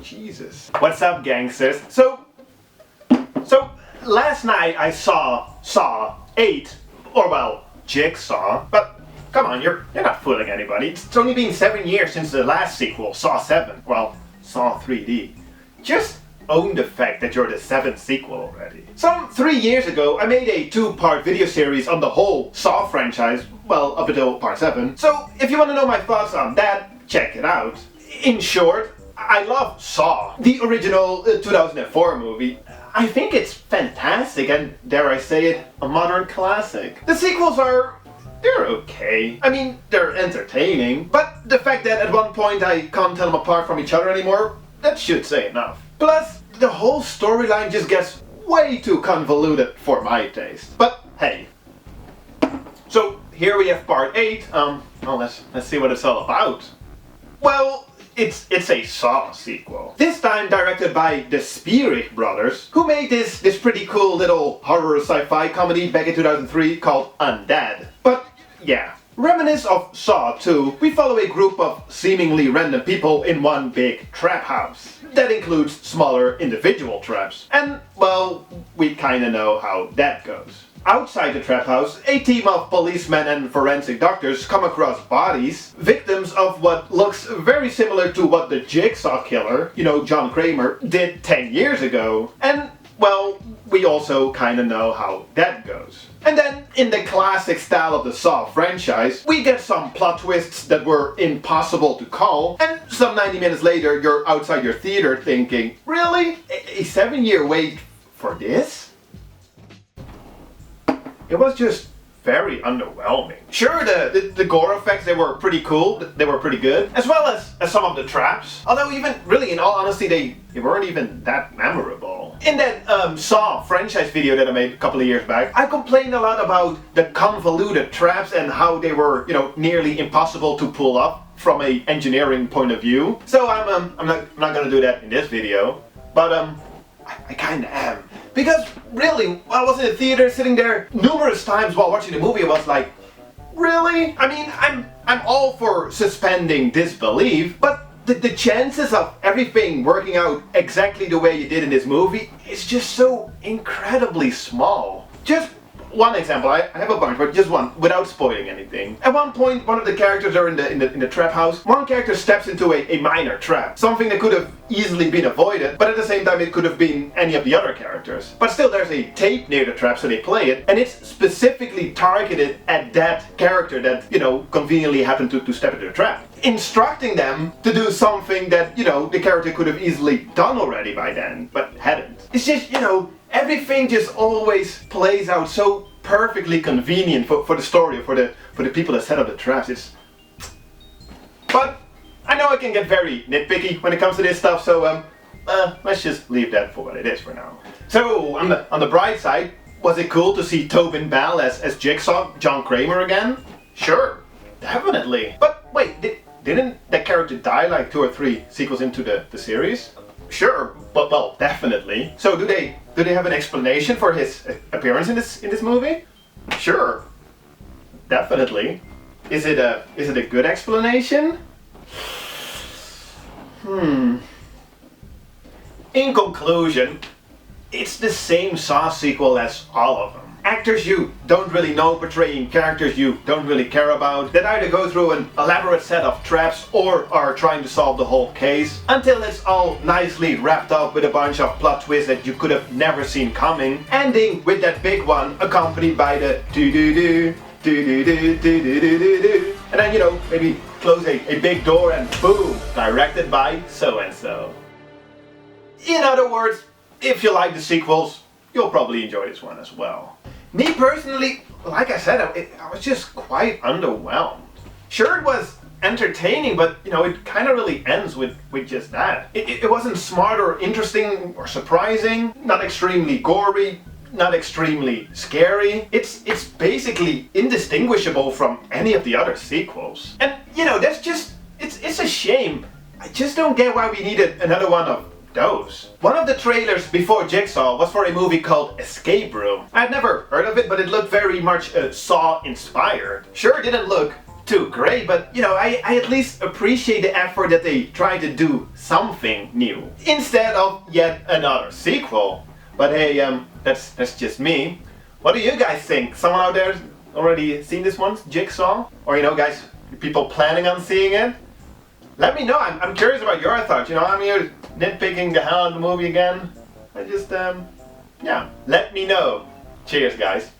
Jesus. What's up, gangsters? So last night I saw 8, or well, Jigsaw, but come on, you're not fooling anybody. It's only been 7 years since the last sequel, Saw 7. Well, Saw 3D. Just own the fact that you're the 7th sequel already. Some 3 years ago, I made a 2-part video series on the whole Saw franchise, well, up until part 7. So, if you want to know my thoughts on that, check it out. In short, I love Saw, the original 2004 movie. I think it's fantastic and, dare I say it, a modern classic. The sequels they're okay. I mean, they're entertaining, but the fact that at one point I can't tell them apart from each other anymore, that should say enough. Plus, the whole storyline just gets way too convoluted for my taste. But hey. So, here we have part 8. Well, let's see what it's all about. Well, it's a Saw sequel. This time directed by the Spirit brothers, who made this pretty cool little horror sci-fi comedy back in 2003 called Undead. But yeah, reminiscent of Saw 2, we follow a group of seemingly random people in one big trap house. That includes smaller individual traps. And, well, we kinda know how that goes. Outside the trap house, a team of policemen and forensic doctors come across bodies, victims of what looks very similar to what the Jigsaw killer, you know, John Kramer, did 10 years ago. And, well, we also kinda know how that goes. And then, in the classic style of the Saw franchise, we get some plot twists that were impossible to call, and some 90 minutes later you're outside your theater thinking, really? A 7-year wait for this? It was just very underwhelming. Sure, the gore effects, they were pretty cool, they were pretty good, as well as some of the traps. Although even, really, in all honesty, they weren't even that memorable. In that Saw franchise video that I made a couple of years back, I complained a lot about the convoluted traps and how they were, you know, nearly impossible to pull off from a engineering point of view. So I'm not gonna do that in this video, but I kinda am. Because really, while I was in the theater sitting there numerous times while watching the movie, I was like, really? I mean, I'm all for suspending disbelief, but the chances of everything working out exactly the way you did in this movie is just so incredibly small. Just one example, I have a bunch, but just one, without spoiling anything. At one point, one of the characters are in the trap house. One character steps into a minor trap, something that could have easily been avoided, but at the same time it could have been any of the other characters. But still, there's a tape near the trap, so they play it, and it's specifically targeted at that character that, you know, conveniently happened to step into the trap, instructing them to do something that, you know, the character could have easily done already by then, but hadn't. It's just, you know, everything just always plays out so perfectly convenient for the story, for the people that set up the traps. But I know I can get very nitpicky when it comes to this stuff, so let's just leave that for what it is for now. So on the bright side, was it cool to see Tobin Bell as Jigsaw, John Kramer again? Sure, definitely. But wait, didn't that character die like 2 or 3 sequels into the series? Sure, but well, definitely. So do they have an explanation for his appearance in this movie? Sure, definitely. Is it a good explanation? In conclusion, it's the same Saw sequel as all of them. Actors you don't really know portraying characters you don't really care about, that either go through an elaborate set of traps or are trying to solve the whole case, until it's all nicely wrapped up with a bunch of plot twists that you could have never seen coming, ending with that big one accompanied by the do-do-do, do-do-do, do-do-do-do-do, and then, you know, maybe close a big door and boom, directed by so-and-so. In other words, if you like the sequels, you'll probably enjoy this one as well. Me personally, like I said, I was just quite underwhelmed. Sure, it was entertaining, but you know, it kind of really ends with just that. It wasn't smart or interesting or surprising, not extremely gory, not extremely scary. It's basically indistinguishable from any of the other sequels. And you know, that's just, it's a shame. I just don't get why we needed another one of those. One of the trailers before Jigsaw was for a movie called Escape Room. I'd never heard of it, but it looked very much Saw inspired. Sure, it didn't look too great, but you know, I at least appreciate the effort that they try to do something new instead of yet another sequel. But hey, that's just me. What do you guys think? Someone out there already seen this one, Jigsaw? Or you know, guys, people planning on seeing it? Let me know. I'm curious about your thoughts. You know, I'm here nitpicking the hell out of the movie again. I just yeah, let me know. Cheers, guys.